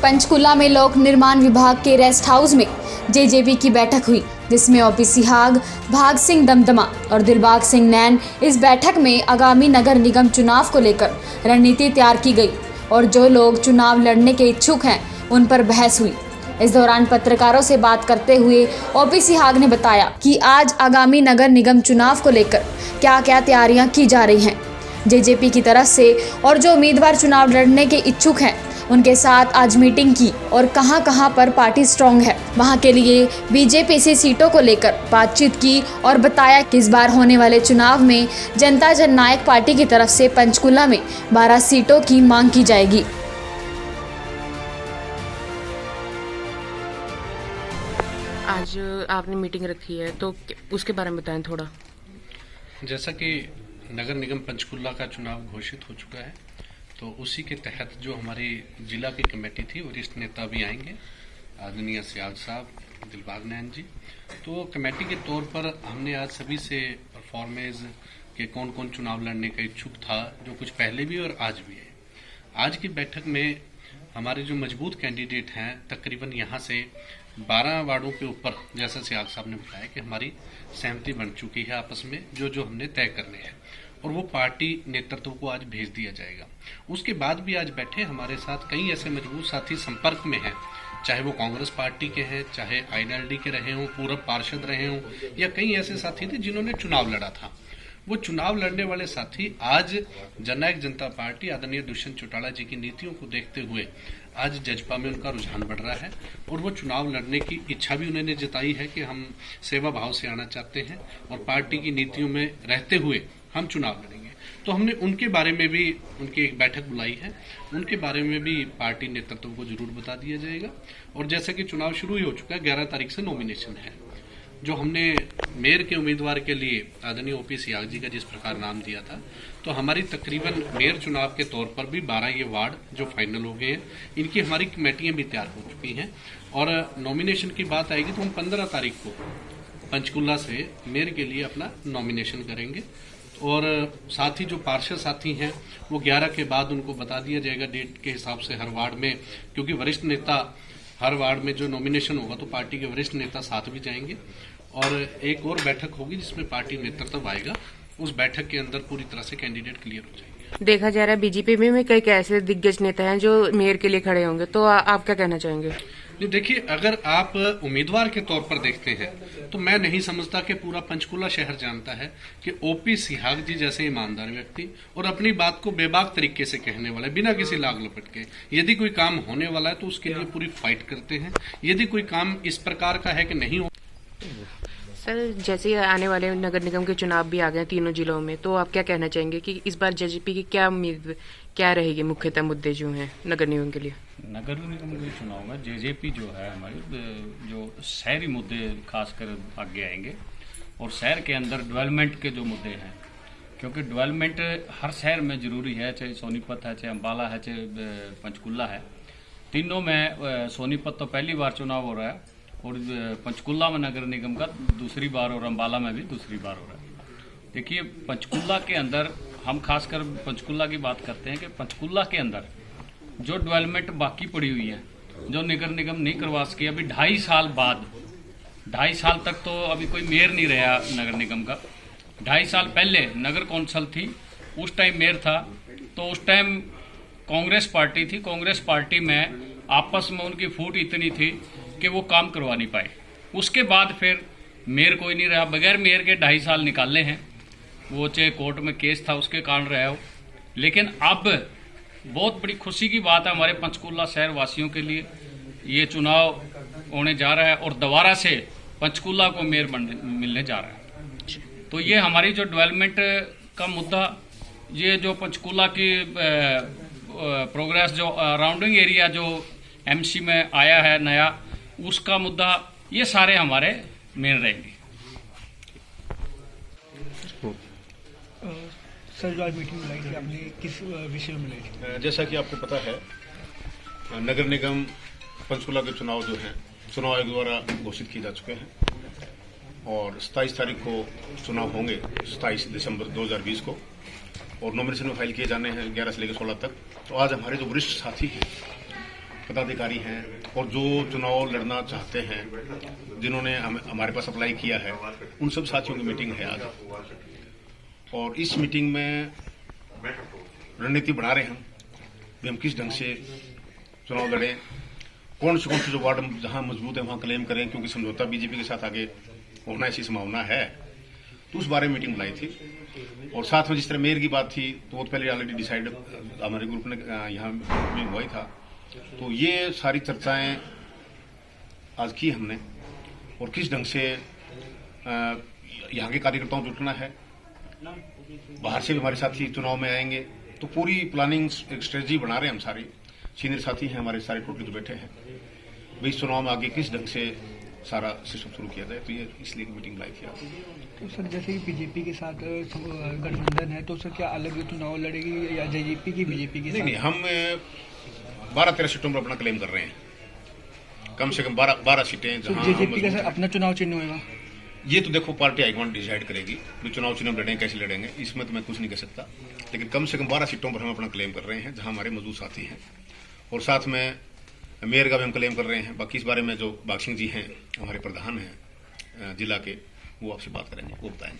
पंचकुला में लोक निर्माण विभाग के रेस्ट हाउस में जेजेपी की बैठक हुई, जिसमें ओपी सिहाग, भाग सिंह दमदमा और दिलबाग सिंह नैन। इस बैठक में आगामी नगर निगम चुनाव को लेकर रणनीति तैयार की गई और जो लोग चुनाव लड़ने के इच्छुक हैं उन पर बहस हुई। इस दौरान पत्रकारों से बात करते हुए ओपी सिहाग ने बताया कि आज आगामी नगर निगम चुनाव को लेकर क्या क्या तैयारियां की जा रही हैं जेजेपी की तरफ से, और जो उम्मीदवार चुनाव लड़ने के इच्छुक हैं उनके साथ आज मीटिंग की और कहां पर पार्टी स्ट्रांग है वहां के लिए बीजेपी से सीटों को लेकर बातचीत की और बताया कि इस बार होने वाले चुनाव में जनता जननायक पार्टी की तरफ से पंचकुला में 12 सीटों की मांग की जाएगी। आज आपने मीटिंग रखी है तो उसके बारे में बताएं थोड़ा। जैसा कि नगर निगम पंचकुला का चुनाव घोषित हो चुका है, तो उसी के तहत जो हमारी जिला की कमेटी थी, वरिष्ठ नेता भी आएंगे, आदरणीय सियाग साहब, दिलबाग नैन जी। तो कमेटी के तौर पर हमने आज सभी से परफॉर्मेंस के कौन कौन चुनाव लड़ने का इच्छुक था, जो कुछ पहले भी और आज भी है। आज की बैठक में हमारे जो मजबूत कैंडिडेट हैं, तकरीबन यहाँ से 12 वार्डों के ऊपर, जैसा सियाग साहब ने बताया कि हमारी सहमति बन चुकी है आपस में, जो हमने तय करने हैं, और वो पार्टी नेतृत्व को आज भेज दिया जाएगा। उसके बाद भी आज बैठे हमारे साथ कई ऐसे मजबूत साथी संपर्क में हैं, चाहे वो कांग्रेस पार्टी के हैं, चाहे आईएनएलडी के रहे हों, पूर्व पार्षद रहे हों, या कई ऐसे साथी थे जिन्होंने चुनाव लड़ा था। वो चुनाव लड़ने वाले साथी आज जननायक जनता पार्टी आदरणीय दुष्यंत चौटाला जी की नीतियों को देखते हुए आज जजपा में उनका रुझान बढ़ रहा है, और वो चुनाव लड़ने की इच्छा भी उन्होंने जताई है कि हम सेवा भाव से आना चाहते हैं और पार्टी की नीतियों में रहते हुए हम चुनाव लड़ेंगे। तो हमने उनके बारे में भी उनकी एक बैठक बुलाई है, उनके बारे में भी पार्टी नेतृत्व को जरूर बता दिया जाएगा। और जैसे कि चुनाव शुरू ही हो चुका है, 11 तारीख से नॉमिनेशन है। जो हमने मेयर के उम्मीदवार के लिए आदरणीय ओपी सिहाग जी का जिस प्रकार नाम दिया था, तो हमारी तकरीबन मेयर चुनाव के तौर पर भी 12 ये वार्ड जो फाइनल हो गए हैं, इनकी हमारी कमेटियां भी तैयार हो चुकी हैं। और नॉमिनेशन की बात आएगी तो हम 15 तारीख को पंचकुला से मेयर के लिए अपना नॉमिनेशन करेंगे, और साथ ही जो पार्षद साथी हैं वो 11 के बाद उनको बता दिया जाएगा डेट के हिसाब से हर वार्ड में, क्योंकि वरिष्ठ नेता हर वार्ड में जो नॉमिनेशन होगा तो पार्टी के वरिष्ठ नेता साथ भी जाएंगे। और एक और बैठक होगी जिसमें पार्टी नेतृत्व आएगा, उस बैठक के अंदर पूरी तरह से कैंडिडेट क्लियर हो जाएंगे। देखा जा रहा है बीजेपी में कई ऐसे दिग्गज नेता हैं जो मेयर के लिए खड़े होंगे, तो आप क्या कहना चाहेंगे? देखिए, अगर आप उम्मीदवार के तौर पर देखते हैं तो मैं नहीं समझता कि पूरा पंचकुला शहर जानता है कि ओपी सिहाग जी जैसे ईमानदार व्यक्ति और अपनी बात को बेबाक तरीके से कहने वाले, बिना किसी लाग लपट के, यदि कोई काम होने वाला है तो उसके लिए पूरी फाइट करते हैं। यदि कोई काम इस प्रकार का है कि नहीं हो। सर, जैसे आने वाले नगर निगम के चुनाव भी आ गए तीनों जिलों में, तो आप क्या कहना चाहेंगे कि इस बार जेजेपी की क्या उम्मीद, क्या रहेगी मुख्यतः मुद्दे जो हैं नगर निगम के लिए? नगर निगम के चुनाव में जेजेपी जो है हमारी जो शहरी मुद्दे खासकर आगे आएंगे, और शहर के अंदर डेवलपमेंट के जो मुद्दे हैं, क्योंकि डेवलपमेंट हर शहर में जरूरी है, चाहे सोनीपत है, चाहे अम्बाला है, चाहे पंचकुला है। तीनों में सोनीपत तो पहली बार चुनाव हो रहा है, और पंचकुला में नगर निगम का दूसरी बार, और अम्बाला में भी दूसरी बार हो रहा है। देखिए, पंचकुला के अंदर हम खासकर पंचकुला की बात करते हैं कि पंचकुला के अंदर जो डेवलपमेंट बाकी पड़ी हुई है, जो नगर निगम नहीं करवा सके अभी 2.5 साल बाद, 2.5 साल तक तो अभी कोई मेयर नहीं रहा नगर निगम का। 2.5 साल पहले नगर कौंसिल थी, उस टाइम मेयर था, तो उस टाइम कांग्रेस पार्टी थी। कांग्रेस पार्टी में आपस में उनकी फूट इतनी थी कि वो काम करवा नहीं पाए। उसके बाद फिर मेयर कोई नहीं रहा, बगैर मेयर के 2.5 साल निकाले हैं, वो चाहे कोर्ट में केस था उसके कारण रहा हो। लेकिन अब बहुत बड़ी खुशी की बात है हमारे पंचकुला शहर वासियों के लिए, ये चुनाव होने जा रहा है और दोबारा से पंचकुला को मेयर मिलने जा रहा है। तो ये हमारी जो डेवलपमेंट का मुद्दा, ये जो पंचकुला की प्रोग्रेस, जो राउंडिंग एरिया जो एमसी में आया है नया, उसका मुद्दा, ये सारे हमारे मेन रहेंगे। सर, जो आज मीटिंग बुलाई थी आपने, किस विषय में बुलाई थी? जैसा कि आपको पता है, नगर निगम पंचकुला के चुनाव जो हैं चुनाव आयोग द्वारा घोषित किए जा चुके हैं, और 27 तारीख को चुनाव होंगे, 27 दिसंबर 2020 को, और नॉमिनेशन में फाइल किए जाने हैं 11 से लेकर 16 तक। तो आज हमारे जो वरिष्ठ साथी हैं पदाधिकारी हैं और जो चुनाव लड़ना चाहते हैं, जिन्होंने हमारे पास अप्लाई किया है, उन सब साथियों की मीटिंग है आज। और इस मीटिंग में रणनीति बना रहे हम हम किस ढंग से चुनाव लड़ें, कौन से जो वार्ड जहां मजबूत है वहां क्लेम करें, क्योंकि समझौता बीजेपी के साथ आगे होना ऐसी संभावना है। तो उस बारे में मीटिंग बुलाई थी। और साथ में जिस तरह मेयर की बात थी तो वो पहले ऑलरेडी डिसाइड हमारे ग्रुप ने यहाँ मीटिंग हुआ ही था। तो ये सारी चर्चाएं आज की हमने, और किस ढंग से यहाँ के कार्यकर्ताओं को जुटना है, बाहर से भी हमारे साथी चुनाव में आएंगे, तो पूरी प्लानिंग एक स्ट्रेटजी बना रहे हैं हम सारी। सीनियर साथी हैं हमारे सारे टोटल जो बैठे हैं, भाई चुनाव में आगे किस ढंग से सारा सिस्टम शुरू किया जाए। तो ये इसलिए मीटिंग लाई थी आज। तो सर जैसे कि बीजेपी के साथ गठबंधन है, तो सर क्या अलग चुनाव लड़ेगी या जेजेपी की बीजेपी के साथ? नहीं, हम 12-13 सीटों पर अपना क्लेम कर रहे हैं, कम से कम 12 सीटें। तो जेजेपी का सर अपना चुनाव चिन्ह होगा? ये तो देखो पार्टी हाईकमान डिसाइड करेगी भी चुनाव चिन्ह लड़ेंगे, कैसे लड़ेंगे, इसमें तो मैं कुछ नहीं कह सकता। लेकिन कम से कम 12 सीटों पर हम अपना क्लेम कर रहे हैं जहां हमारे मौजूद साथी हैं, और साथ में मेयर का भी हम क्लेम कर रहे हैं। बाकी इस बारे में जो भाग सिंह जी हैं हमारे प्रधान हैं जिला के, वो आपसे बात करेंगे, वो बताएंगे।